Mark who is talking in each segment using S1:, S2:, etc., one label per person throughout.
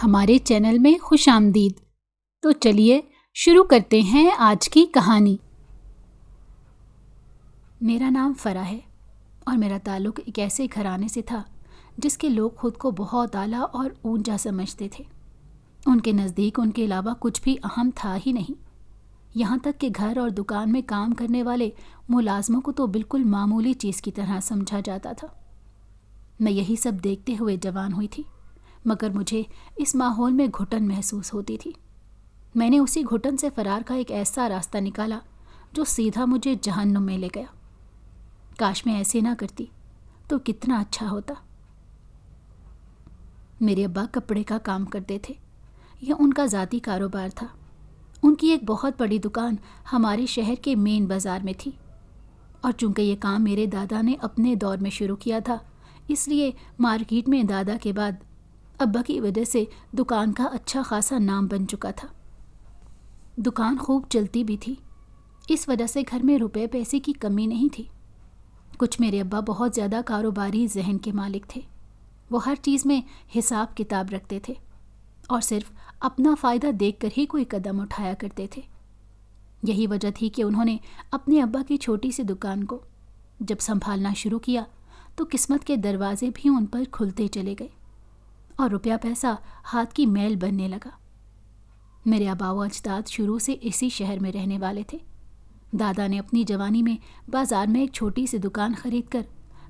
S1: ہمارے چینل میں خوش آمدید۔ تو چلیے شروع کرتے ہیں آج کی کہانی۔ میرا نام فرا ہے اور میرا تعلق ایک ایسے گھرانے سے تھا جس کے لوگ خود کو بہت اعلیٰ اور اونچا سمجھتے تھے۔ ان کے نزدیک ان کے علاوہ کچھ بھی اہم تھا ہی نہیں، یہاں تک کہ گھر اور دکان میں کام کرنے والے ملازموں کو تو بالکل معمولی چیز کی طرح سمجھا جاتا تھا۔ میں یہی سب دیکھتے ہوئے جوان ہوئی تھی، مگر مجھے اس ماحول میں گھٹن محسوس ہوتی تھی۔ میں نے اسی گھٹن سے فرار کا ایک ایسا راستہ نکالا جو سیدھا مجھے جہنم میں لے گیا۔ کاش میں ایسے نہ کرتی تو کتنا اچھا ہوتا۔ میرے ابا کپڑے کا کام کرتے تھے، یہ ان کا ذاتی کاروبار تھا۔ ان کی ایک بہت بڑی دکان ہمارے شہر کے مین بازار میں تھی، اور چونکہ یہ کام میرے دادا نے اپنے دور میں شروع کیا تھا، اس لیے مارکیٹ میں دادا کے بعد ابا کی وجہ سے دکان کا اچھا خاصا نام بن چکا تھا۔ دکان خوب چلتی بھی تھی، اس وجہ سے گھر میں روپے پیسے کی کمی نہیں تھی۔ کچھ میرے ابا بہت زیادہ کاروباری ذہن کے مالک تھے۔ وہ ہر چیز میں حساب کتاب رکھتے تھے اور صرف اپنا فائدہ دیکھ کر ہی کوئی قدم اٹھایا کرتے تھے۔ یہی وجہ تھی کہ انہوں نے اپنے ابا کی چھوٹی سی دکان کو جب سنبھالنا شروع کیا تو قسمت کے دروازے بھی ان پر کھلتے چلے گئے اور روپیہ پیسہ ہاتھ کی میل بننے لگا۔ میرے آبا و اجداد شروع سے اسی شہر میں رہنے والے تھے۔ دادا نے اپنی جوانی میں بازار میں ایک چھوٹی سی دکان خرید کر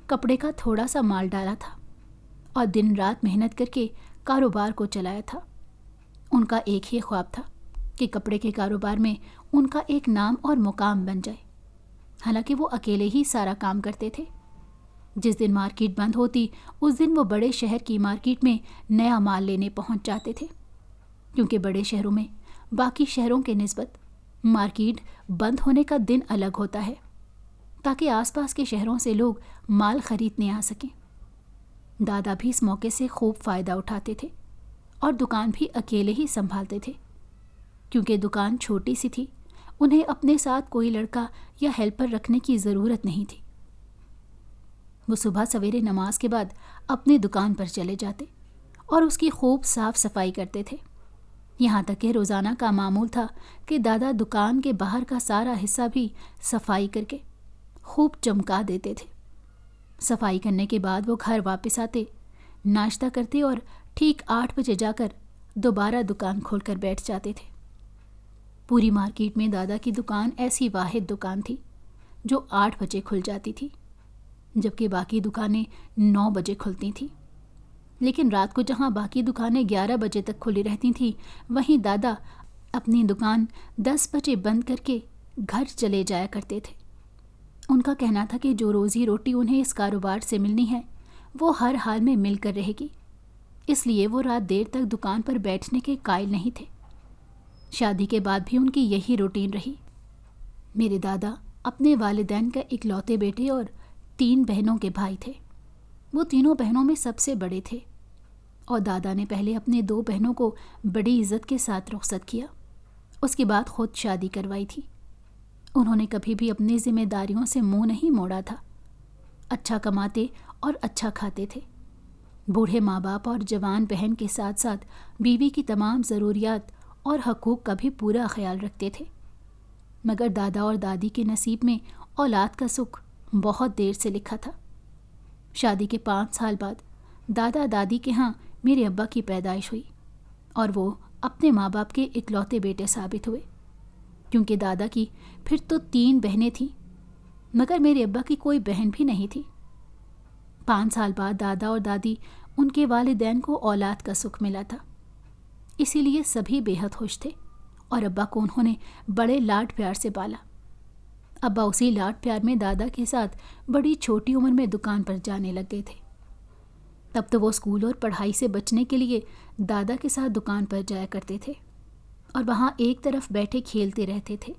S1: کپڑے کا تھوڑا سا مال ڈالا تھا اور دن رات محنت کر کے کاروبار کو چلایا تھا۔ ان کا ایک ہی خواب تھا کہ کپڑے کے کاروبار میں ان کا ایک نام اور مقام بن جائے۔ حالانکہ وہ اکیلے ہی سارا کام کرتے تھے۔ جس دن مارکیٹ بند ہوتی اس دن وہ بڑے شہر کی مارکیٹ میں نیا مال لینے پہنچ جاتے تھے، کیونکہ بڑے شہروں میں باقی شہروں کے نسبت مارکیٹ بند ہونے کا دن الگ ہوتا ہے، تاکہ آس پاس کے شہروں سے لوگ مال خریدنے آ سکیں۔ دادا بھی اس موقع سے خوب فائدہ اٹھاتے تھے اور دکان بھی اکیلے ہی سنبھالتے تھے۔ کیونکہ دکان چھوٹی سی تھی، انہیں اپنے ساتھ کوئی لڑکا یا ہیلپر رکھنے کی ضرورت نہیں تھی۔ وہ صبح سویرے نماز کے بعد اپنی دکان پر چلے جاتے اور اس کی خوب صاف صفائی کرتے تھے۔ یہاں تک کہ روزانہ کا معمول تھا کہ دادا دکان کے باہر کا سارا حصہ بھی صفائی کر کے خوب چمکا دیتے تھے۔ صفائی کرنے کے بعد وہ گھر واپس آتے، ناشتہ کرتے اور ٹھیک 8 بجے جا کر دوبارہ دکان کھول کر بیٹھ جاتے تھے۔ پوری مارکیٹ میں دادا کی دکان ایسی واحد دکان تھی جو 8 بجے کھل جاتی تھی، جبکہ باقی دکانیں 9 بجے کھلتی تھیں۔ لیکن رات کو جہاں باقی دکانیں 11 بجے تک کھلی رہتی تھیں، وہیں دادا اپنی دکان 10 بجے بند کر کے گھر چلے جایا کرتے تھے۔ ان کا کہنا تھا کہ جو روزی روٹی انہیں اس کاروبار سے ملنی ہے وہ ہر حال میں مل کر رہے گی، اس لیے وہ رات دیر تک دکان پر بیٹھنے کے قائل نہیں تھے۔ شادی کے بعد بھی ان کی یہی روٹین رہی۔ میرے دادا اپنے والدین کا اکلوتے بیٹے اور 3 بہنوں کے بھائی تھے۔ وہ تینوں بہنوں میں سب سے بڑے تھے، اور دادا نے پہلے اپنے 2 بہنوں کو بڑی عزت کے ساتھ رخصت کیا، اس کے بعد خود شادی کروائی تھی۔ انہوں نے کبھی بھی اپنی ذمہ داریوں سے منہ نہیں موڑا تھا۔ اچھا کماتے اور اچھا کھاتے تھے۔ بوڑھے ماں باپ اور جوان بہن کے ساتھ ساتھ بیوی کی تمام ضروریات اور حقوق کا بھی پورا خیال رکھتے تھے۔ مگر دادا اور دادی کے نصیب میں اولاد کا سکھ بہت دیر سے لکھا تھا۔ شادی کے 5 سال بعد دادا دادی کے ہاں میرے ابا کی پیدائش ہوئی، اور وہ اپنے ماں باپ کے اکلوتے بیٹے ثابت ہوئے، کیونکہ دادا کی پھر تو 3 بہنیں تھیں، مگر میرے ابا کی کوئی بہن بھی نہیں تھی۔ 5 سال بعد دادا اور دادی ان کے والدین کو اولاد کا سکھ ملا تھا، اسی لیے سبھی بے حد خوش تھے، اور ابا کو انہوں نے بڑے لاڈ پیار سے پالا۔ ابا اسی لاڈ پیار میں دادا کے ساتھ بڑی چھوٹی عمر میں دکان پر جانے لگ گئے تھے۔ تب تو وہ اسکول اور پڑھائی سے بچنے کے لیے دادا کے ساتھ دکان پر جایا کرتے تھے اور وہاں ایک طرف بیٹھے کھیلتے رہتے تھے۔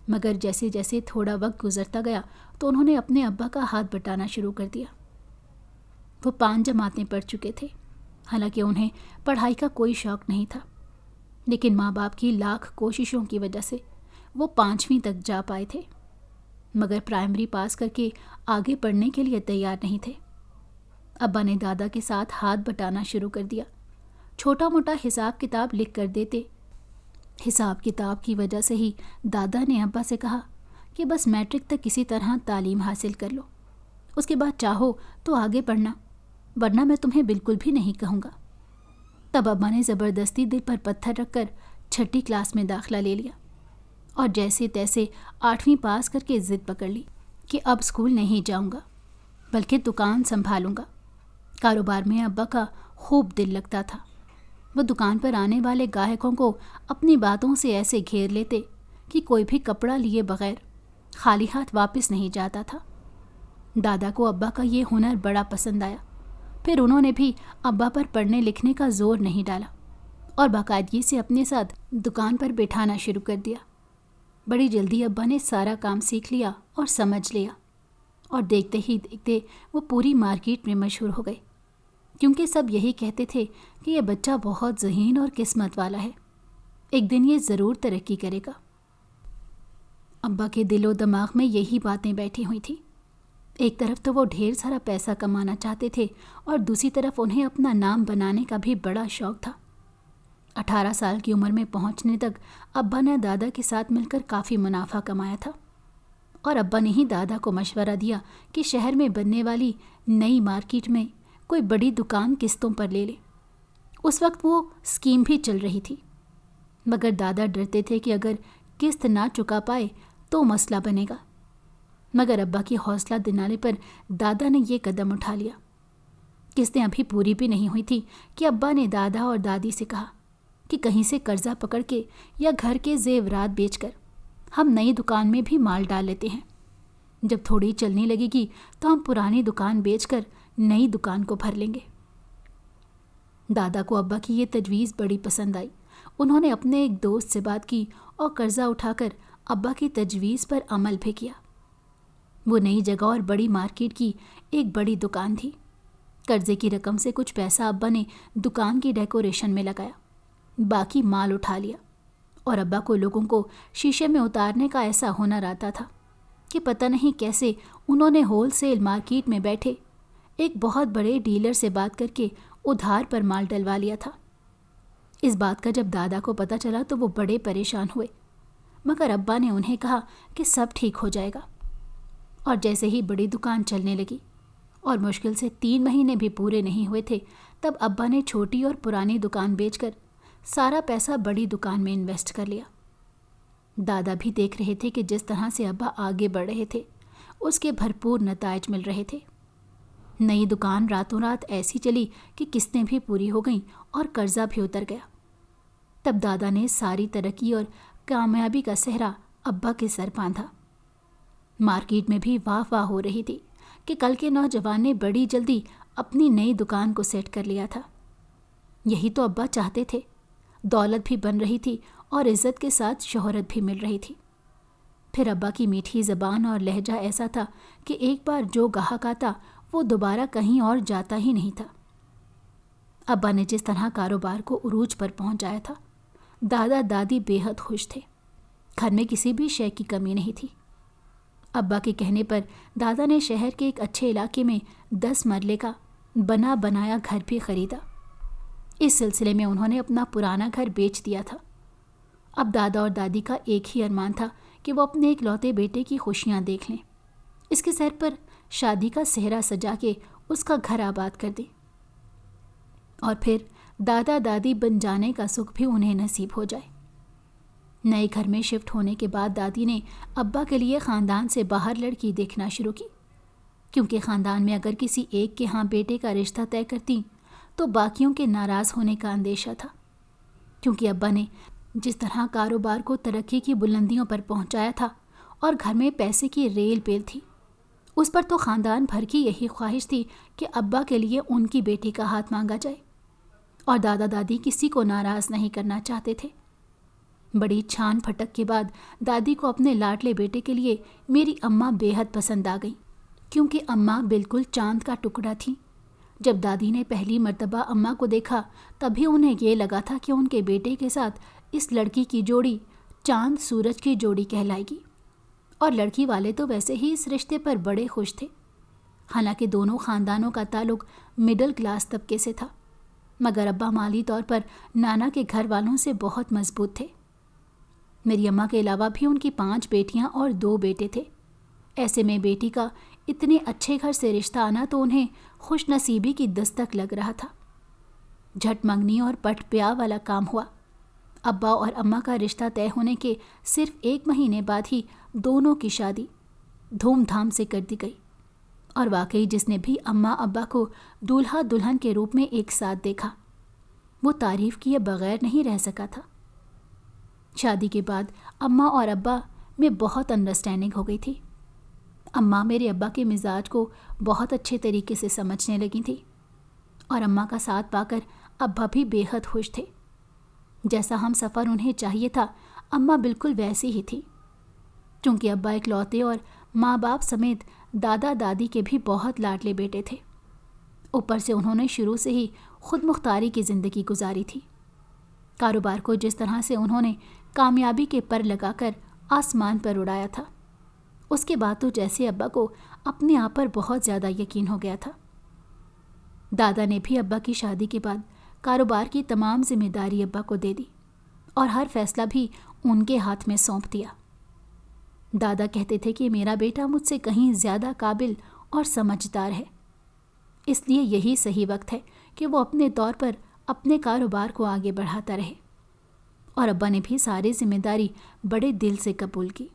S1: مگر جیسے جیسے تھوڑا وقت گزرتا گیا تو انہوں نے اپنے ابا کا ہاتھ بٹانا شروع کر دیا۔ وہ 5 جماعتیں پڑھ چکے تھے، حالانکہ انہیں پڑھائی کا کوئی شوق نہیں تھا، لیکن ماں باپ کی لاکھ کوششوں کی وجہ سے وہ 5ویں تک جا پائے تھے، مگر پرائمری پاس کر کے آگے پڑھنے کے لیے تیار نہیں تھے۔ ابا نے دادا کے ساتھ ہاتھ بٹانا شروع کر دیا چھوٹا موٹا حساب کتاب لکھ کر دیتے۔ حساب کتاب کی وجہ سے ہی دادا نے ابا سے کہا کہ بس میٹرک تک کسی طرح تعلیم حاصل کر لو، اس کے بعد چاہو تو آگے پڑھنا، ورنہ میں تمہیں بالکل بھی نہیں کہوں گا۔ تب ابا نے زبردستی دل پر پتھر رکھ کر 6ٹھی کلاس میں داخلہ لے لیا اور جیسے تیسے 8ویں پاس کر کے ضد پکڑ لی کہ اب اسکول نہیں جاؤں گا بلکہ دکان سنبھالوں گا۔ کاروبار میں ابا کا خوب دل لگتا تھا۔ وہ دکان پر آنے والے گاہکوں کو اپنی باتوں سے ایسے گھیر لیتے کہ کوئی بھی کپڑا لیے بغیر خالی ہاتھ واپس نہیں جاتا تھا۔ دادا کو ابا کا یہ ہنر بڑا پسند آیا۔ پھر انہوں نے بھی ابا پر پڑھنے لکھنے کا زور نہیں ڈالا اور باقاعدگی سے اپنے ساتھ دکان پر بٹھانا شروع کر دیا۔ بڑی جلدی ابا نے سارا کام سیکھ لیا اور سمجھ لیا، اور دیکھتے ہی دیکھتے وہ پوری مارکیٹ میں مشہور ہو گئے، کیونکہ سب یہی کہتے تھے کہ یہ بچہ بہت ذہین اور قسمت والا ہے، ایک دن یہ ضرور ترقی کرے گا۔ ابا کے دل و دماغ میں یہی باتیں بیٹھی ہوئی تھیں۔ ایک طرف تو وہ ڈھیر سارا پیسہ کمانا چاہتے تھے اور دوسری طرف انہیں اپنا نام بنانے کا بھی بڑا شوق تھا۔ 18 سال کی عمر میں پہنچنے تک ابا نے دادا کے ساتھ مل کر کافی منافع کمایا تھا، اور ابا نے ہی دادا کو مشورہ دیا کہ شہر میں بننے والی نئی مارکیٹ میں کوئی بڑی دکان قسطوں پر لے لے۔ اس وقت وہ اسکیم بھی چل رہی تھی، مگر دادا ڈرتے تھے کہ اگر قسط نہ چکا پائے تو مسئلہ بنے گا۔ مگر ابا کی حوصلہ دلانے پر دادا نے یہ قدم اٹھا لیا۔ قسطیں ابھی پوری بھی نہیں ہوئی تھی کہ ابا نے دادا اور دادی سے کہا کہ کہیں سے قرضہ پکڑ کے یا گھر کے زیورات بیچ کر ہم نئی دکان میں بھی مال ڈال لیتے ہیں۔ جب تھوڑی چلنے لگے گی تو ہم پرانی دکان بیچ کر نئی دکان کو بھر لیں گے۔ دادا کو ابا کی یہ تجویز بڑی پسند آئی۔ انہوں نے اپنے ایک دوست سے بات کی اور قرضہ اٹھا کر ابا کی تجویز پر عمل بھی کیا۔ وہ نئی جگہ اور بڑی مارکیٹ کی ایک بڑی دکان تھی۔ قرضے کی رقم سے کچھ پیسہ ابا نے دکان کی ڈیکوریشن میں لگایا، باقی مال اٹھا لیا، اور ابا کو لوگوں کو شیشے میں اتارنے کا ایسا ہنر آتا تھا کہ پتہ نہیں کیسے انہوں نے ہول سیل مارکیٹ میں بیٹھے ایک بہت بڑے ڈیلر سے بات کر کے ادھار پر مال ڈلوا لیا تھا۔ اس بات کا جب دادا کو پتہ چلا تو وہ بڑے پریشان ہوئے، مگر ابا نے انہیں کہا کہ سب ٹھیک ہو جائے گا۔ اور جیسے ہی بڑی دکان چلنے لگی اور مشکل سے 3 مہینے بھی پورے نہیں ہوئے تھے، تب ابا نے چھوٹی اور پرانی دکان بیچ کر سارا پیسہ بڑی دکان میں انویسٹ کر لیا۔ دادا بھی دیکھ رہے تھے کہ جس طرح سے ابا آگے بڑھ رہے تھے اس کے بھرپور نتائج مل رہے تھے۔ نئی دکان راتوں رات ایسی چلی کہ قسطیں بھی پوری ہو گئیں اور قرضہ بھی اتر گیا۔ تب دادا نے ساری ترقی اور کامیابی کا سہرا ابا کے سر باندھا۔ مارکیٹ میں بھی واہ واہ ہو رہی تھی کہ کل کے نوجوان نے بڑی جلدی اپنی نئی دکان کو سیٹ کر لیا تھا۔ یہی تو ابا چاہتے تھے۔ دولت بھی بن رہی تھی اور عزت کے ساتھ شہرت بھی مل رہی تھی۔ پھر ابا کی میٹھی زبان اور لہجہ ایسا تھا کہ ایک بار جو گاہک آتا وہ دوبارہ کہیں اور جاتا ہی نہیں تھا۔ ابا نے جس طرح کاروبار کو عروج پر پہنچایا تھا، دادا دادی بے حد خوش تھے۔ گھر میں کسی بھی شے کی کمی نہیں تھی۔ ابا کے کہنے پر دادا نے شہر کے ایک اچھے علاقے میں 10 مرلے کا بنا بنایا گھر بھی خریدا۔ اس سلسلے میں انہوں نے اپنا پرانا گھر بیچ دیا تھا۔ اب دادا اور دادی کا ایک ہی ارمان تھا کہ وہ اپنے ایک لوتے بیٹے کی خوشیاں دیکھ لیں، اس کے سر پر شادی کا سہرا سجا کے اس کا گھر آباد کر دیں، اور پھر دادا دادی بن جانے کا سکھ بھی انہیں نصیب ہو جائے۔ نئے گھر میں شفٹ ہونے کے بعد دادی نے ابا کے لیے خاندان سے باہر لڑکی دیکھنا شروع کی، کیونکہ خاندان میں اگر کسی ایک کے ہاں بیٹے کا رشتہ طے کرتی تو باقیوں کے ناراض ہونے کا اندیشہ تھا، کیونکہ ابا نے جس طرح کاروبار کو ترقی کی بلندیوں پر پہنچایا تھا اور گھر میں پیسے کی ریل پیل تھی، اس پر تو خاندان بھر کی یہی خواہش تھی کہ ابا کے لیے ان کی بیٹی کا ہاتھ مانگا جائے، اور دادا دادی کسی کو ناراض نہیں کرنا چاہتے تھے۔ بڑی چھان پھٹک کے بعد دادی کو اپنے لاڈلے بیٹے کے لیے میری اماں بے حد پسند آ گئی، کیونکہ اماں بالکل چاند کا ٹکڑا تھی۔ جب دادی نے پہلی مرتبہ اماں کو دیکھا تبھی انہیں یہ لگا تھا کہ ان کے بیٹے کے ساتھ اس لڑکی کی جوڑی چاند سورج کی جوڑی کہلائے گی، اور لڑکی والے تو ویسے ہی اس رشتے پر بڑے خوش تھے، حالانکہ دونوں خاندانوں کا تعلق مڈل کلاس طبقے سے تھا۔ مگر ابا مالی طور پر نانا کے گھر والوں سے بہت مضبوط تھے۔ میری اماں کے علاوہ بھی ان کی 5 بیٹیاں اور 2 بیٹے تھے۔ ایسے میں بیٹی کا اتنے اچھے گھر سے رشتہ آنا تو انہیں خوش نصیبی کی دستک لگ رہا تھا۔ جھٹ منگنی اور پٹ پیاہ والا کام ہوا۔ ابا اور اماں کا رشتہ طے ہونے کے صرف 1 مہینے بعد ہی دونوں کی شادی دھوم دھام سے کر دی گئی، اور واقعی جس نے بھی اماں ابا کو دولہا دلہن کے روپ میں ایک ساتھ دیکھا وہ تعریف کیے بغیر نہیں رہ سکا تھا۔ شادی کے بعد اماں اور ابا میں بہت انڈرسٹینڈنگ ہو گئی تھی۔ اماں میرے ابا کے مزاج کو بہت اچھے طریقے سے سمجھنے لگی تھی، اور اماں کا ساتھ پا کر ابا بھی بے حد خوش تھے۔ جیسا ہم سفر انہیں چاہیے تھا اماں بالکل ویسی ہی تھی۔ چونکہ ابا اکلوتے اور ماں باپ سمیت دادا دادی کے بھی بہت لاڈلے بیٹے تھے، اوپر سے انہوں نے شروع سے ہی خود مختاری کی زندگی گزاری تھی۔ کاروبار کو جس طرح سے انہوں نے کامیابی کے پر لگا کر آسمان پر اڑایا تھا، اس کے بعد تو جیسے ابا کو اپنے آپ پر بہت زیادہ یقین ہو گیا تھا۔ دادا نے بھی ابا کی شادی کے بعد کاروبار کی تمام ذمہ داری ابا کو دے دی اور ہر فیصلہ بھی ان کے ہاتھ میں سونپ دیا۔ دادا کہتے تھے کہ میرا بیٹا مجھ سے کہیں زیادہ قابل اور سمجھدار ہے، اس لیے یہی صحیح وقت ہے کہ وہ اپنے طور پر اپنے کاروبار کو آگے بڑھاتا رہے۔ اور ابا نے بھی ساری ذمہ داری بڑے دل سے قبول کی۔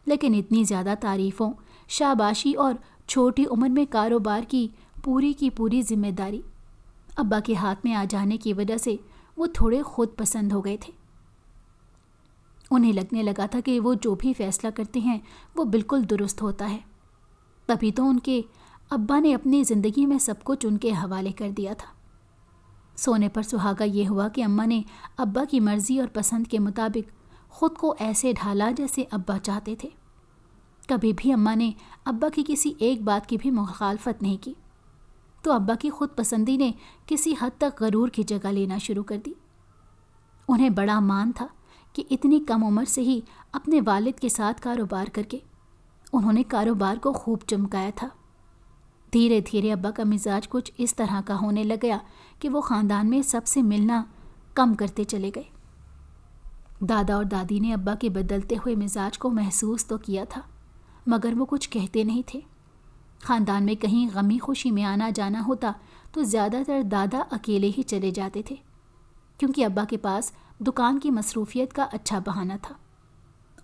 S1: لیکن اتنی زیادہ تعریفوں، شاباشی اور چھوٹی عمر میں کاروبار کی پوری ذمہ داری ابا کے ہاتھ میں آ جانے کی وجہ سے وہ تھوڑے خود پسند ہو گئے تھے۔ انہیں لگنے لگا تھا کہ وہ جو بھی فیصلہ کرتے ہیں وہ بالکل درست ہوتا ہے۔ تبھی تو ان کے ابا نے اپنی زندگی میں سب کچھ ان کے حوالے کر دیا تھا۔ سونے پر سہاگا یہ ہوا کہ اماں نے ابا کی مرضی اور پسند کے مطابق خود کو ایسے ڈھالا جیسے ابا چاہتے تھے۔ کبھی بھی اماں نے ابا کی کسی ایک بات کی بھی مخالفت نہیں کی، تو ابا کی خود پسندی نے کسی حد تک غرور کی جگہ لینا شروع کر دی۔ انہیں بڑا مان تھا کہ اتنی کم عمر سے ہی اپنے والد کے ساتھ کاروبار کر کے انہوں نے کاروبار کو خوب چمکایا تھا۔ دھیرے دھیرے ابا کا مزاج کچھ اس طرح کا ہونے لگا کہ وہ خاندان میں سب سے ملنا کم کرتے چلے گئے۔ دادا اور دادی نے ابا کے بدلتے ہوئے مزاج کو محسوس تو کیا تھا، مگر وہ کچھ کہتے نہیں تھے۔ خاندان میں کہیں غمی خوشی میں آنا جانا ہوتا تو زیادہ تر دادا اکیلے ہی چلے جاتے تھے، کیونکہ ابا کے پاس دکان کی مصروفیت کا اچھا بہانہ تھا،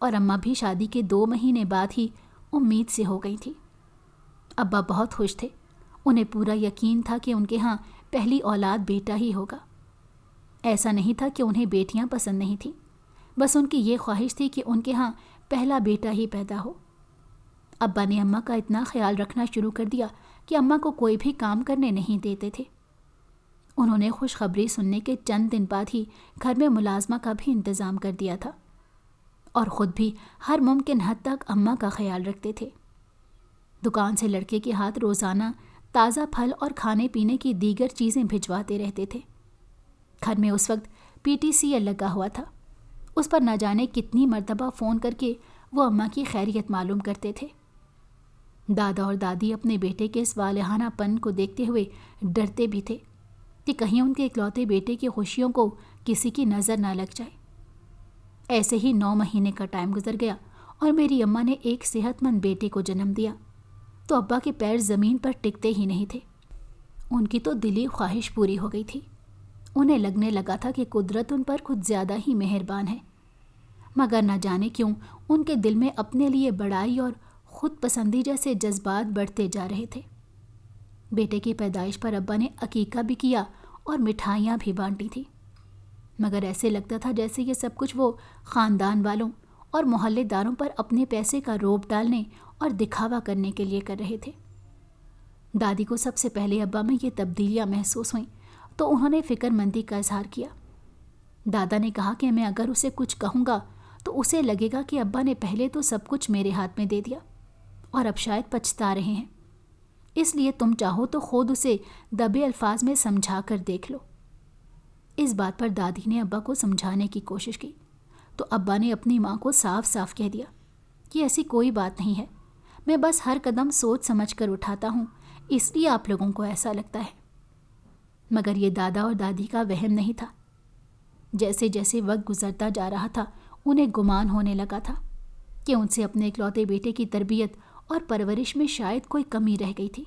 S1: اور اماں بھی شادی کے 2 مہینے بعد ہی امید سے ہو گئی تھی۔ ابا بہت خوش تھے، انہیں پورا یقین تھا کہ ان کے ہاں پہلی اولاد بیٹا ہی ہوگا۔ ایسا نہیں تھا کہ انہیں بیٹیاں پسند نہیں تھیں، بس ان کی یہ خواہش تھی کہ ان کے ہاں پہلا بیٹا ہی پیدا ہو۔ ابا نے اماں کا اتنا خیال رکھنا شروع کر دیا کہ اماں کو کوئی بھی کام کرنے نہیں دیتے تھے۔ انہوں نے خوشخبری سننے کے چند دن بعد ہی گھر میں ملازمہ کا بھی انتظام کر دیا تھا، اور خود بھی ہر ممکن حد تک اماں کا خیال رکھتے تھے۔ دکان سے لڑکے کے ہاتھ روزانہ تازہ پھل اور کھانے پینے کی دیگر چیزیں بھجواتے رہتے تھے۔ گھر میں اس وقت PTCL لگا ہوا تھا، اس پر نہ جانے کتنی مرتبہ فون کر کے وہ اماں کی خیریت معلوم کرتے تھے۔ دادا اور دادی اپنے بیٹے کے اس والہانہ پن کو دیکھتے ہوئے ڈرتے بھی تھے کہ کہیں ان کے اکلوتے بیٹے کی خوشیوں کو کسی کی نظر نہ لگ جائے۔ ایسے ہی 9 مہینے کا ٹائم گزر گیا اور میری اماں نے ایک صحت مند بیٹے کو جنم دیا تو ابا کے پیر زمین پر ٹکتے ہی نہیں تھے۔ ان کی تو دلی خواہش پوری ہو گئی تھی۔ انہیں لگنے لگا تھا کہ قدرت ان پر کچھ زیادہ ہی مہربان ہے، مگر نہ جانے کیوں ان کے دل میں اپنے لیے بڑائی اور خود پسندی جیسے جذبات بڑھتے جا رہے تھے۔ بیٹے کی پیدائش پر ابا نے عقیقہ بھی کیا اور مٹھائیاں بھی بانٹی تھی، مگر ایسے لگتا تھا جیسے یہ سب کچھ وہ خاندان والوں اور محلے داروں پر اپنے پیسے کا روب ڈالنے اور دکھاوا کرنے کے لیے کر رہے تھے۔ دادی کو سب سے پہلے ابا میں یہ تبدیلیاں محسوس ہوئیں تو انہوں نے فکر مندی کا اظہار کیا۔ دادا نے کہا کہ میں اگر اسے کچھ کہوں گا تو اسے لگے گا کہ ابا نے پہلے تو سب کچھ میرے ہاتھ میں دے دیا اور اب شاید پچھتا رہے ہیں، اس لیے تم چاہو تو خود اسے دبے الفاظ میں سمجھا کر دیکھ لو۔ اس بات پر دادی نے ابا کو سمجھانے کی کوشش کی تو ابا نے اپنی ماں کو صاف صاف کہہ دیا کہ ایسی کوئی بات نہیں ہے، میں بس ہر قدم سوچ سمجھ کر اٹھاتا ہوں، اس لیے آپ لوگوں کو ایسا لگتا ہے۔ مگر یہ دادا اور دادی کا وہم نہیں تھا۔ جیسے جیسے وقت گزرتا جا رہا تھا انہیں گمان ہونے لگا تھا کہ ان سے اپنے اکلوتے بیٹے کی تربیت اور پرورش میں شاید کوئی کمی رہ گئی تھی،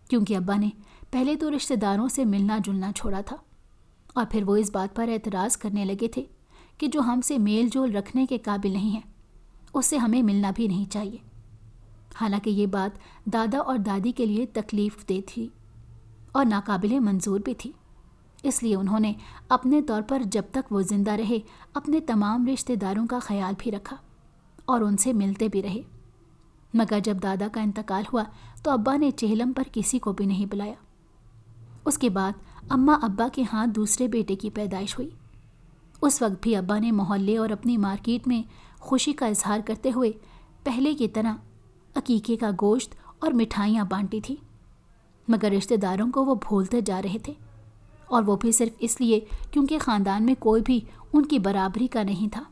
S1: کیونکہ ابا نے پہلے تو رشتہ داروں سے ملنا جلنا چھوڑا تھا، اور پھر وہ اس بات پر اعتراض کرنے لگے تھے کہ جو ہم سے میل جول رکھنے کے قابل نہیں ہے اس سے ہمیں ملنا بھی نہیں چاہیے۔ حالانکہ یہ بات دادا اور دادی کے لیے تکلیف دہ تھی اور ناقابل منظور بھی تھی، اس لیے انہوں نے اپنے طور پر جب تک وہ زندہ رہے اپنے تمام رشتہ داروں کا خیال بھی رکھا اور ان سے ملتے بھی رہے۔ مگر جب دادا کا انتقال ہوا تو ابا نے چہلم پر کسی کو بھی نہیں بلایا۔ اس کے بعد اماں ابا کے ہاں دوسرے بیٹے کی پیدائش ہوئی۔ اس وقت بھی ابا نے محلے اور اپنی مارکیٹ میں خوشی کا اظہار کرتے ہوئے پہلے کی طرح عقیقے کا گوشت اور مٹھائیاں بانٹی تھی، مگر رشتہ داروں کو وہ بھولتے جا رہے تھے، اور وہ بھی صرف اس لیے کیونکہ خاندان میں کوئی بھی ان کی برابری کا نہیں تھا۔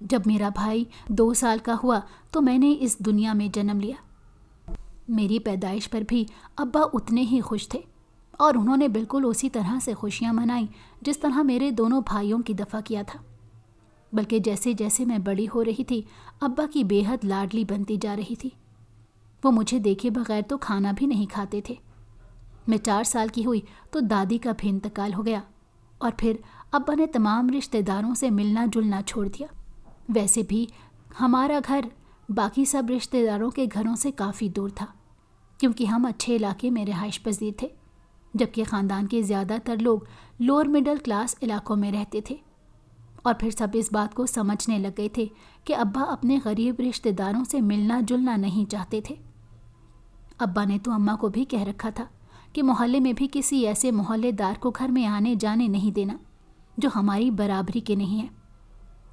S1: جب میرا بھائی 2 سال کا ہوا تو میں نے اس دنیا میں جنم لیا۔ میری پیدائش پر بھی ابا اتنے ہی خوش تھے، اور انہوں نے بالکل اسی طرح سے خوشیاں منائیں جس طرح میرے دونوں بھائیوں کی دفعہ کیا تھا۔ بلکہ جیسے جیسے میں بڑی ہو رہی تھی ابا کی بے حد لاڈلی بنتی جا رہی تھی۔ وہ مجھے دیکھے بغیر تو کھانا بھی نہیں کھاتے تھے۔ میں 4 سال کی ہوئی تو دادی کا بھی انتقال ہو گیا، اور پھر ابا نے تمام رشتہ داروں سے ملنا جلنا چھوڑ دیا۔ ویسے بھی ہمارا گھر باقی سب رشتہ داروں کے گھروں سے کافی دور تھا، کیونکہ ہم اچھے علاقے میں رہائش پذیر تھے، جبکہ خاندان کے زیادہ تر لوگ لوور مڈل کلاس علاقوں میں رہتے تھے، اور پھر سب اس بات کو سمجھنے لگ گئے تھے کہ ابا اپنے غریب رشتہ داروں سے ملنا جلنا نہیں چاہتے تھے۔ ابا نے تو اماں کو بھی کہہ رکھا تھا کہ محلے میں بھی کسی ایسے محلے دار کو گھر میں آنے جانے نہیں دینا جو ہماری برابری کے نہیں ہے،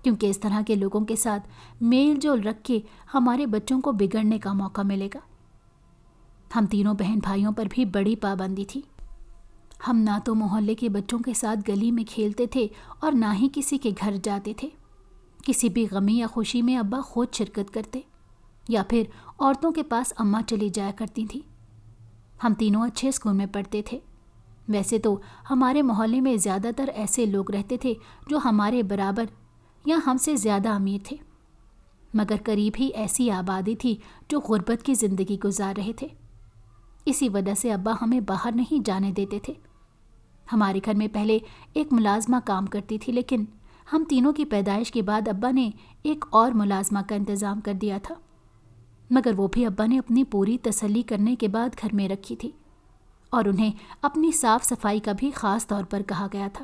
S1: کیونکہ اس طرح کے لوگوں کے ساتھ میل جول رکھ کے ہمارے بچوں کو بگڑنے کا موقع ملے گا۔ ہم تینوں بہن بھائیوں پر بھی بڑی پابندی تھی۔ ہم نہ تو محلے کے بچوں کے ساتھ گلی میں کھیلتے تھے اور نہ ہی کسی کے گھر جاتے تھے۔ کسی بھی غمی یا خوشی میں ابا خود شرکت کرتے، یا پھر عورتوں کے پاس اماں چلی جایا کرتی تھیں۔ ہم تینوں اچھے اسکول میں پڑھتے تھے۔ ویسے تو ہمارے محلے میں زیادہ تر ایسے لوگ رہتے تھے جو ہمارے برابر یا ہم سے زیادہ امیر تھے، مگر قریب ہی ایسی آبادی تھی جو غربت کی زندگی گزار رہے تھے۔ اسی وجہ سے ابا ہمیں باہر نہیں جانے دیتے تھے۔ ہمارے گھر میں پہلے ایک ملازمہ کام کرتی تھی، لیکن ہم تینوں کی پیدائش کے بعد ابا نے ایک اور ملازمہ کا انتظام کر دیا تھا، مگر وہ بھی ابا نے اپنی پوری تسلی کرنے کے بعد گھر میں رکھی تھی، اور انہیں اپنی صاف صفائی کا بھی خاص طور پر کہا گیا تھا۔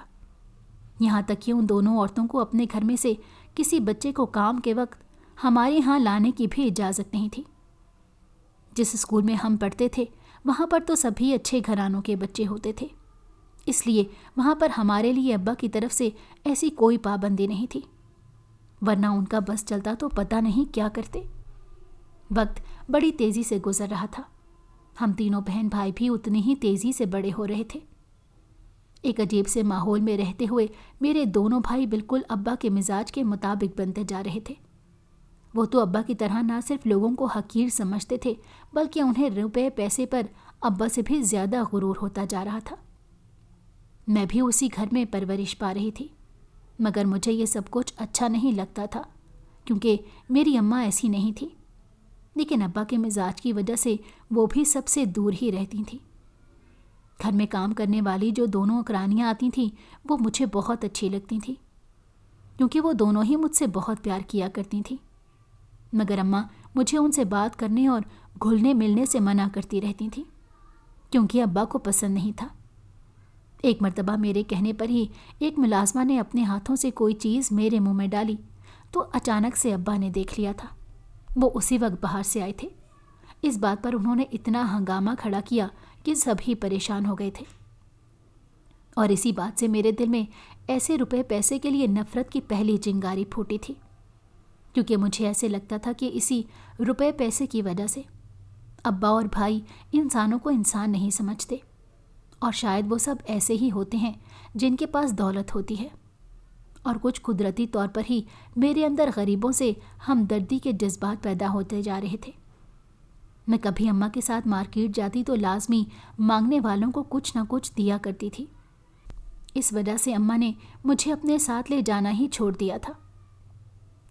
S1: یہاں تک کہ ان دونوں عورتوں کو اپنے گھر میں سے کسی بچے کو کام کے وقت ہمارے ہاں لانے کی بھی اجازت نہیں تھی۔ جس اسکول میں ہم پڑھتے تھے وہاں پر تو سبھی اچھے گھرانوں کے بچے ہوتے تھے، اس لیے وہاں پر ہمارے لیے ابا کی طرف سے ایسی کوئی پابندی نہیں تھی، ورنہ ان کا بس چلتا تو پتہ نہیں کیا کرتے۔ وقت بڑی تیزی سے گزر رہا تھا۔ ہم تینوں بہن بھائی بھی اتنی ہی تیزی سے بڑے ہو رہے تھے۔ ایک عجیب سے ماحول میں رہتے ہوئے میرے دونوں بھائی بالکل ابا کے مزاج کے مطابق بنتے جا رہے تھے۔ وہ تو ابا کی طرح نہ صرف لوگوں کو حقیر سمجھتے تھے، بلکہ انہیں روپے پیسے پر ابا سے بھی زیادہ غرور ہوتا جا رہا تھا۔ میں بھی اسی گھر میں پرورش پا رہی تھی، مگر مجھے یہ سب کچھ اچھا نہیں لگتا تھا، کیونکہ میری اماں ایسی نہیں تھی، لیکن ابا کے مزاج کی وجہ سے وہ بھی سب سے دور ہی رہتی تھیں۔ گھر میں کام کرنے والی جو دونوں اکرانیاں آتی تھیں وہ مجھے بہت اچھی لگتی تھیں، کیونکہ وہ دونوں ہی مجھ سے بہت پیار کیا کرتی تھیں، مگر اماں مجھے ان سے بات کرنے اور گھلنے ملنے سے منع کرتی رہتی تھیں، کیونکہ ابا کو پسند نہیں تھا۔ ایک مرتبہ میرے کہنے پر ہی ایک ملازمہ نے اپنے ہاتھوں سے کوئی چیز میرے منہ میں ڈالی تو اچانک سے ابا نے دیکھ لیا تھا۔ وہ اسی وقت باہر سے آئے تھے۔ اس بات پر انہوں نے اتنا ہنگامہ کھڑا کیا کہ سبھی پریشان ہو گئے تھے، اور اسی بات سے میرے دل میں ایسے روپے پیسے کے لیے نفرت کی پہلی چنگاری پھوٹی تھی، کیونکہ مجھے ایسے لگتا تھا کہ اسی روپے پیسے کی وجہ سے ابا اور بھائی انسانوں کو انسان نہیں سمجھتے، اور شاید وہ سب ایسے ہی ہوتے ہیں جن کے پاس دولت ہوتی ہے، اور کچھ قدرتی طور پر ہی میرے اندر غریبوں سے ہمدردی کے جذبات پیدا ہوتے جا رہے تھے۔ میں کبھی اماں کے ساتھ مارکیٹ جاتی تو لازمی مانگنے والوں کو کچھ نہ کچھ دیا کرتی تھی۔ اس وجہ سے اماں نے مجھے اپنے ساتھ لے جانا ہی چھوڑ دیا تھا،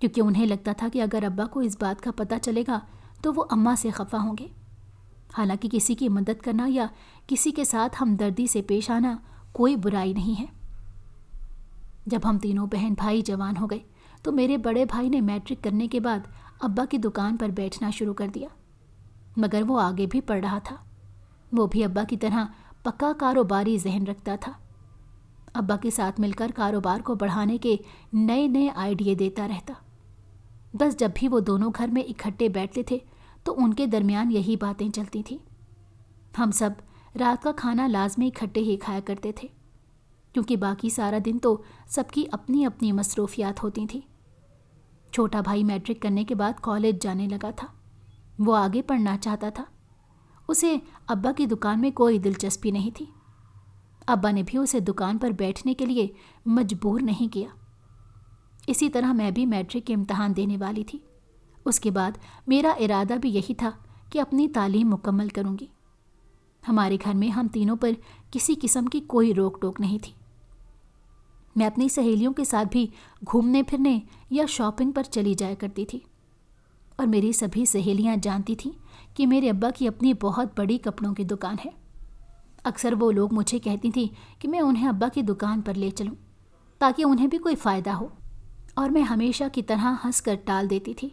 S1: کیونکہ انہیں لگتا تھا کہ اگر ابا کو اس بات کا پتہ چلے گا تو وہ اماں سے خفا ہوں گے۔ حالانکہ کسی کی مدد کرنا یا کسی کے ساتھ ہمدردی سے پیش آنا کوئی برائی نہیں ہے۔ جب ہم تینوں بہن بھائی جوان ہو گئے تو میرے بڑے بھائی نے میٹرک کرنے کے بعد ابا کی دکان پر بیٹھنا شروع کر دیا، مگر وہ آگے بھی پڑھ رہا تھا۔ وہ بھی ابا کی طرح پکا کاروباری ذہن رکھتا تھا۔ ابا کے ساتھ مل کر کاروبار کو بڑھانے کے نئے نئے آئیڈیے دیتا رہتا۔ بس جب بھی وہ دونوں گھر میں اکٹھے بیٹھتے تھے تو ان کے درمیان یہی باتیں چلتی تھیں۔ ہم سب رات کا کھانا لازمی اکٹھے ہی کھایا کرتے تھے، کیونکہ باقی سارا دن تو سب کی اپنی اپنی مصروفیات ہوتی تھیں۔ چھوٹا بھائی میٹرک کرنے کے بعد کالج جانے لگا تھا۔ وہ آگے پڑھنا چاہتا تھا۔ اسے ابا کی دکان میں کوئی دلچسپی نہیں تھی۔ ابا نے بھی اسے دکان پر بیٹھنے کے لیے مجبور نہیں کیا۔ اسی طرح میں بھی میٹرک کے امتحان دینے والی تھی۔ اس کے بعد میرا ارادہ بھی یہی تھا کہ اپنی تعلیم مکمل کروں گی۔ ہمارے گھر میں ہم تینوں پر کسی قسم کی کوئی روک ٹوک نہیں تھی۔ میں اپنی سہیلیوں کے ساتھ بھی گھومنے پھرنے یا شاپنگ پر چلی جایا کرتی تھی، اور میری سبھی سہیلیاں جانتی تھیں کہ میرے ابا کی اپنی بہت بڑی کپڑوں کی دکان ہے۔ اکثر وہ لوگ مجھے کہتی تھیں کہ میں انہیں ابا کی دکان پر لے چلوں تاکہ انہیں بھی کوئی فائدہ ہو، اور میں ہمیشہ کی طرح ہنس کر ٹال دیتی تھی۔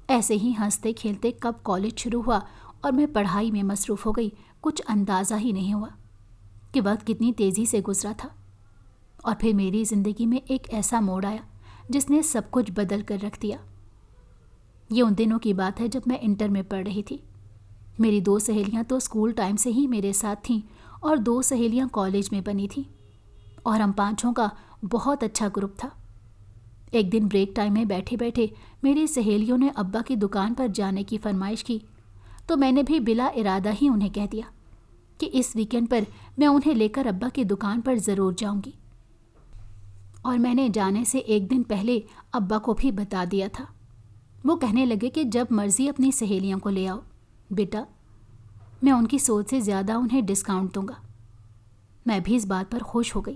S1: ایسے ہی ہنستے کھیلتے کب کالج شروع ہوا اور میں پڑھائی میں مصروف ہو گئی، کچھ اندازہ ہی نہیں ہوا کہ وقت کتنی تیزی سے گزرا تھا۔ اور پھر میری زندگی میں ایک ایسا موڑ آیا جس نے سب کچھ بدل کر رکھ دیا۔ یہ ان دنوں کی بات ہے جب میں انٹر میں پڑھ رہی تھی۔ میری 2 سہیلیاں تو اسکول ٹائم سے ہی میرے ساتھ تھیں اور 2 سہیلیاں کالج میں بنی تھیں، اور ہم 5 کا بہت اچھا گروپ تھا۔ ایک دن بریک ٹائم میں بیٹھے بیٹھے میری سہیلیوں نے ابا کی دکان پر جانے کی فرمائش کی، تو میں نے بھی بلا ارادہ ہی انہیں کہہ دیا کہ اس ویکینڈ پر میں انہیں لے کر ابا کی دکان پر ضرور جاؤں گی۔ اور میں نے جانے سے ایک دن پہلے ابا کو بھی بتا دیا تھا۔ وہ کہنے لگے کہ جب مرضی اپنی سہیلیوں کو لے آؤ بیٹا، میں ان کی سوچ سے زیادہ انہیں ڈسکاؤنٹ دوں گا۔ میں بھی اس بات پر خوش ہو گئی۔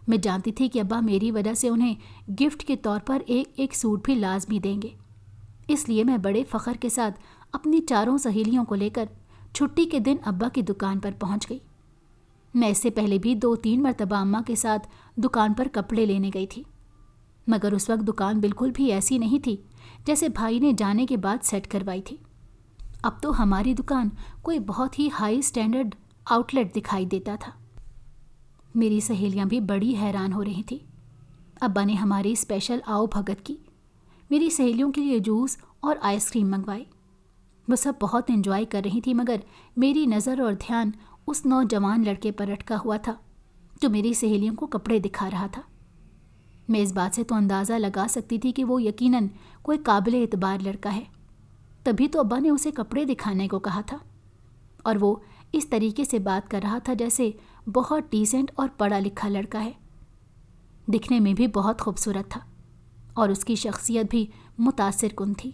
S1: میں جانتی تھی کہ ابا میری وجہ سے انہیں گفٹ کے طور پر ایک سوٹ بھی لازمی دیں گے، اس لیے میں بڑے فخر کے ساتھ اپنی 4 سہیلیوں کو لے کر چھٹی کے دن ابا کی دکان پر پہنچ گئی۔ میں اس سے پہلے بھی 2-3 مرتبہ اماں کے ساتھ دکان پر کپڑے لینے گئی تھی، مگر اس وقت دکان بالکل بھی ایسی نہیں تھی جیسے بھائی نے جانے کے بعد سیٹ کروائی تھی۔ اب تو ہماری دکان کوئی بہت ہی ہائی سٹینڈرڈ آؤٹ لیٹ دکھائی دیتا تھا۔ میری سہیلیاں بھی بڑی حیران ہو رہی تھیں۔ ابا نے ہماری اسپیشل آؤ بھگت کی، میری سہیلیوں کے لیے جوس اور آئس کریم منگوائی۔ وہ سب بہت انجوائے کر رہی تھی، مگر میری نظر اور دھیان اس نوجوان لڑکے پر اٹکا ہوا تھا جو میری سہیلیوں کو کپڑے دکھا رہا تھا۔ میں اس بات سے تو اندازہ لگا سکتی تھی کہ وہ یقیناً کوئی قابل اعتبار لڑکا ہے، تبھی تو ابا نے اسے کپڑے دکھانے کو کہا تھا، اور وہ اس طریقے سے بات کر رہا تھا جیسے بہت ڈیسنٹ اور پڑھا لکھا لڑکا ہے۔ دکھنے میں بھی بہت خوبصورت تھا اور اس کی شخصیت بھی متاثر کن تھی،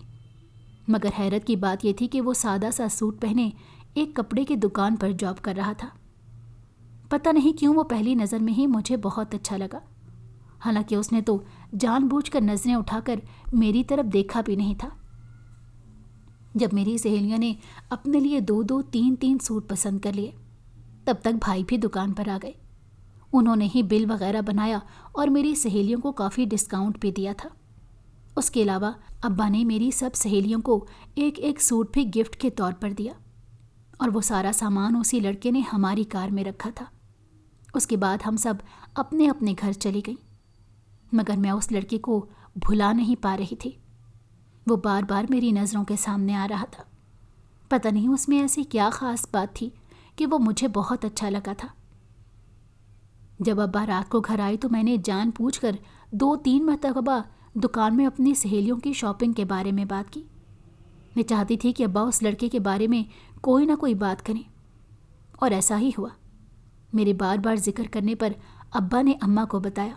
S1: مگر حیرت کی بات یہ تھی کہ وہ سادہ سا سوٹ پہنے ایک کپڑے کی دکان پر جاب کر رہا تھا۔ پتہ نہیں کیوں وہ پہلی نظر میں ہی مجھے بہت اچھا لگا، حالانکہ اس نے تو جان بوجھ کر نظریں اٹھا کر میری طرف دیکھا بھی نہیں تھا۔ جب میری سہیلیوں نے اپنے لیے 2-2 3-3 سوٹ پسند کر لیے، تب تک بھائی بھی دکان پر آ گئے۔ انہوں نے ہی بل وغیرہ بنایا اور میری سہیلیوں کو کافی ڈسکاؤنٹ بھی دیا تھا۔ اس کے علاوہ ابا نے میری سب سہیلیوں کو ایک سوٹ بھی گفٹ کے طور پر دیا، اور وہ سارا سامان اسی لڑکے نے ہماری کار میں رکھا تھا۔ اس کے بعد ہم سب اپنے اپنے گھر چلی گئیں، مگر میں اس لڑکے کو بھلا نہیں پا رہی تھی۔ وہ بار بار میری نظروں کے سامنے آ رہا تھا۔ پتہ نہیں اس میں ایسی کیا خاص بات تھی کہ وہ مجھے بہت اچھا لگا تھا۔ جب ابا رات کو گھر آئے تو میں نے جان پوچھ کر 2-3 مرتبہ دکان میں اپنی سہیلیوں کی شاپنگ کے بارے میں بات کی۔ میں چاہتی تھی کہ ابا اس لڑکے کے بارے میں کوئی نہ کوئی بات کریں، اور ایسا ہی ہوا۔ میرے بار بار ذکر کرنے پر ابا نے اماں کو بتایا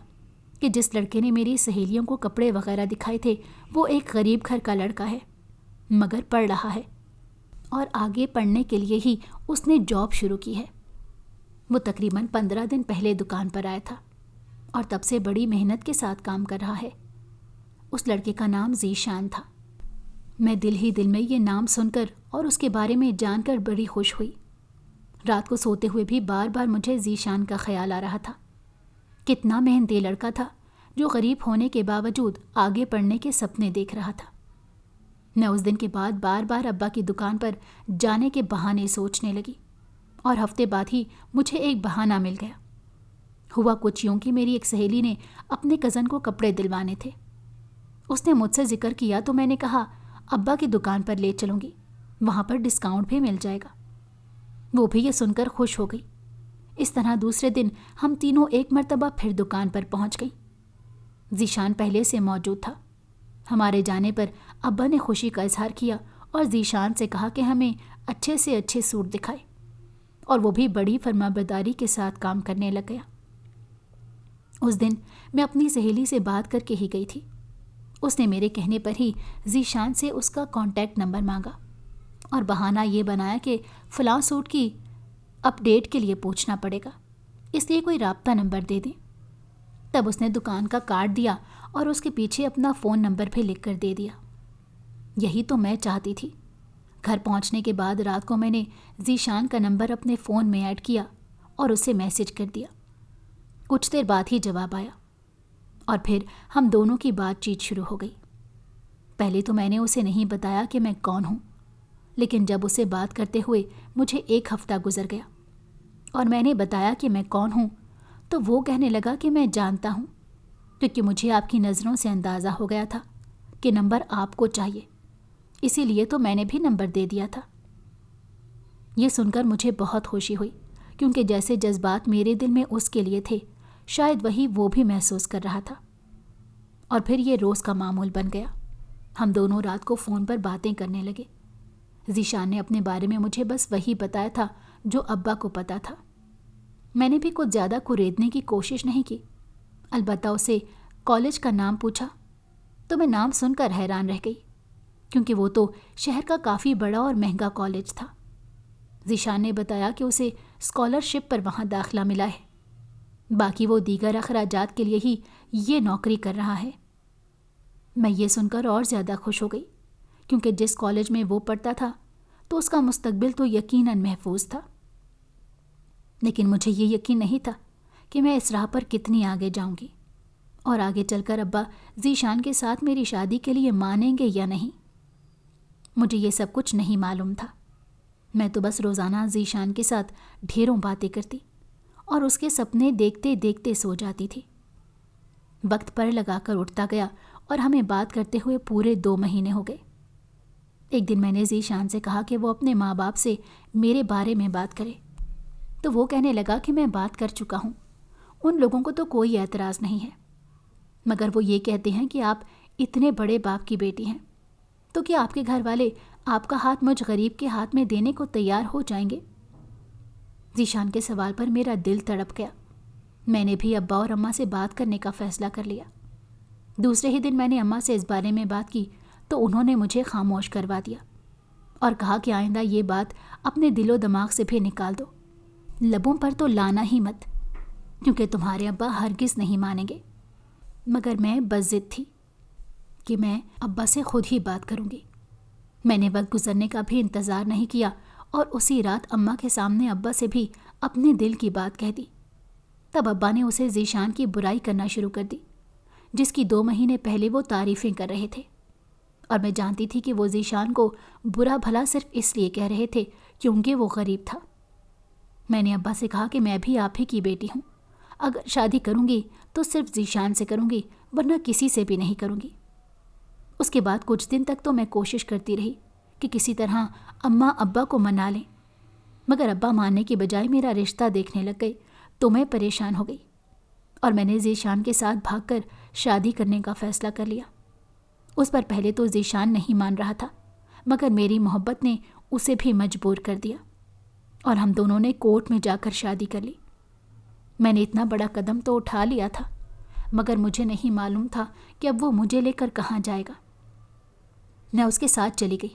S1: کہ جس لڑکے نے میری سہیلیوں کو کپڑے وغیرہ دکھائے تھے وہ ایک غریب گھر کا لڑکا ہے، مگر پڑھ رہا ہے، اور آگے پڑھنے کے لیے ہی اس نے جاب شروع کی ہے۔ وہ تقریباً 15 دن پہلے دکان پر آیا تھا اور تب سے بڑی محنت کے ساتھ کام کر رہا ہے۔ اس لڑکے کا نام ذیشان تھا۔ میں دل ہی دل میں یہ نام سن کر اور اس کے بارے میں جان کر بڑی خوش ہوئی۔ رات کو سوتے ہوئے بھی بار بار مجھے ذیشان کا خیال آ رہا تھا۔ کتنا محنتی لڑکا تھا جو غریب ہونے کے باوجود آگے پڑھنے کے سپنے دیکھ رہا تھا۔ میں اس دن کے بعد بار بار ابا کی دکان پر جانے کے بہانے سوچنے لگی اور ہفتے بعد ہی مجھے ایک بہانہ مل گیا۔ ہوا کچھ یوں کہ میری ایک سہیلی نے اپنے کزن کو کپڑے دلوانے تھے۔ اس نے مجھ سے ذکر کیا تو میں نے کہا ابا کی دکان پر لے چلوں گی، وہاں پر ڈسکاؤنٹ بھی مل جائے گا۔ وہ بھی یہ سن کر خوش ہو گئی۔ اس طرح دوسرے دن ہم تینوں ایک مرتبہ پھر دکان پر پہنچ گئیں۔ ذیشان پہلے سے موجود تھا۔ ہمارے جانے پر ابا نے خوشی کا اظہار کیا اور ذیشان سے کہا کہ ہمیں اچھے سے اچھے سوٹ دکھائے، اور وہ بھی بڑی فرمانبرداری کے ساتھ کام کرنے لگ گیا۔ اس دن میں اپنی سہیلی سے بات کر کے ہی گئی تھی۔ اس نے میرے کہنے پر ہی ذیشان سے اس کا کانٹیکٹ نمبر مانگا اور بہانہ یہ بنایا کہ فلاں سوٹ کی اپ ڈیٹ کے لیے پوچھنا پڑے گا، اس لیے کوئی رابطہ نمبر دے دیں۔ تب اس نے دکان کا کارڈ دیا اور اس کے پیچھے اپنا فون نمبر بھی لکھ کر دے دیا۔ یہی تو میں چاہتی تھی۔ گھر پہنچنے کے بعد رات کو میں نے ذیشان کا نمبر اپنے فون میں ایڈ کیا اور اسے میسج کر دیا۔ کچھ دیر بعد ہی جواب آیا اور پھر ہم دونوں کی بات چیت شروع ہو گئی۔ پہلے تو میں نے اسے نہیں بتایا کہ میں کون ہوں، لیکن جب اسے بات کرتے ہوئے مجھے ایک ہفتہ گزر گیا اور میں نے بتایا کہ میں کون ہوں، تو وہ کہنے لگا کہ میں جانتا ہوں، کیونکہ مجھے آپ کی نظروں سے اندازہ ہو گیا تھا کہ نمبر آپ کو چاہیے، اسی لیے تو میں نے بھی نمبر دے دیا تھا۔ یہ سن کر مجھے بہت خوشی ہوئی، کیونکہ جیسے جذبات میرے دل میں اس کے لیے تھے، شاید وہی وہ بھی محسوس کر رہا تھا۔ اور پھر یہ روز کا معمول بن گیا۔ ہم دونوں رات کو فون پر باتیں کرنے لگے۔ ذیشان نے اپنے بارے میں مجھے بس وہی بتایا تھا جو ابا کو پتا تھا۔ میں نے بھی کچھ زیادہ کوریدنے کی کوشش نہیں کی، البتہ اسے کالج کا نام پوچھا تو میں نام سن کر حیران رہ گئی، کیونکہ وہ تو شہر کا کافی بڑا اور مہنگا کالج تھا۔ ذیشان نے بتایا کہ اسے اسکالرشپ پر وہاں داخلہ ملا ہے، باقی وہ دیگر اخراجات کے لیے ہی یہ نوکری کر رہا ہے۔ میں یہ سن کر اور زیادہ خوش ہو گئی، کیونکہ جس کالج میں وہ پڑھتا تھا تو اس کا مستقبل تو یقیناً محفوظ تھا۔ لیکن مجھے یہ یقین نہیں تھا کہ میں اس راہ پر کتنی آگے جاؤں گی اور آگے چل کر ابا ذیشان کے ساتھ میری شادی کے لیے مانیں گے یا نہیں۔ مجھے یہ سب کچھ نہیں معلوم تھا۔ میں تو بس روزانہ ذیشان کے ساتھ ڈھیروں باتیں کرتی اور اس کے سپنے دیکھتے دیکھتے سو جاتی تھی۔ وقت پر لگا کر اٹھتا گیا اور ہمیں بات کرتے ہوئے پورے 2 مہینے ہو گئے۔ ایک دن میں نے ذیشان سے کہا کہ وہ اپنے ماں باپ سے میرے بارے میں بات کرے، تو وہ کہنے لگا کہ میں بات کر چکا ہوں، ان لوگوں کو تو کوئی اعتراض نہیں ہے، مگر وہ یہ کہتے ہیں کہ آپ اتنے بڑے باپ کی بیٹی ہیں، تو کیا آپ کے گھر والے آپ کا ہاتھ مجھ غریب کے ہاتھ میں دینے کو تیار ہو جائیں گے؟ ذیشان کے سوال پر میرا دل تڑپ گیا۔ میں نے بھی ابا اور اماں سے بات کرنے کا فیصلہ کر لیا۔ دوسرے ہی دن میں نے اماں سے اس بارے میں بات کی تو انہوں نے مجھے خاموش کروا دیا اور کہا کہ آئندہ یہ بات اپنے دل و دماغ سے بھی نکال دو، لبوں پر تو لانا ہی مت، کیونکہ تمہارے ابا ہرگز نہیں مانیں گے۔ مگر میں بس ضد تھی کہ میں ابا سے خود ہی بات کروں گی۔ میں نے وقت گزرنے کا بھی انتظار نہیں کیا اور اسی رات اماں کے سامنے ابا سے بھی اپنے دل کی بات کہہ دی۔ تب ابا نے اسے ذیشان کی برائی کرنا شروع کر دی، جس کی 2 مہینے پہلے وہ تعریفیں کر رہے تھے، اور میں جانتی تھی کہ وہ ذیشان کو برا بھلا صرف اس لیے کہہ رہے تھے کیونکہ وہ غریب تھا۔ میں نے ابا سے کہا کہ میں بھی آپ ہی کی بیٹی ہوں، اگر شادی کروں گی تو صرف ذیشان سے کروں گی، ورنہ کسی سے بھی نہیں کروں گی۔ اس کے بعد کچھ دن تک تو میں کوشش کرتی رہی کہ کسی طرح اماں ابا کو منا لیں، مگر ابا ماننے کی بجائے میرا رشتہ دیکھنے لگ گئے تو میں پریشان ہو گئی اور میں نے ذیشان کے ساتھ بھاگ کر شادی کرنے کا فیصلہ کر لیا۔ اس پر پہلے تو ذیشان نہیں مان رہا تھا، مگر میری محبت نے اسے بھی مجبور کر دیا اور ہم دونوں نے کورٹ میں جا کر شادی کر لی۔ میں نے اتنا بڑا قدم تو اٹھا لیا تھا، مگر مجھے نہیں معلوم تھا کہ اب وہ مجھے لے کر کہاں جائے گا۔ میں اس کے ساتھ چلی گئی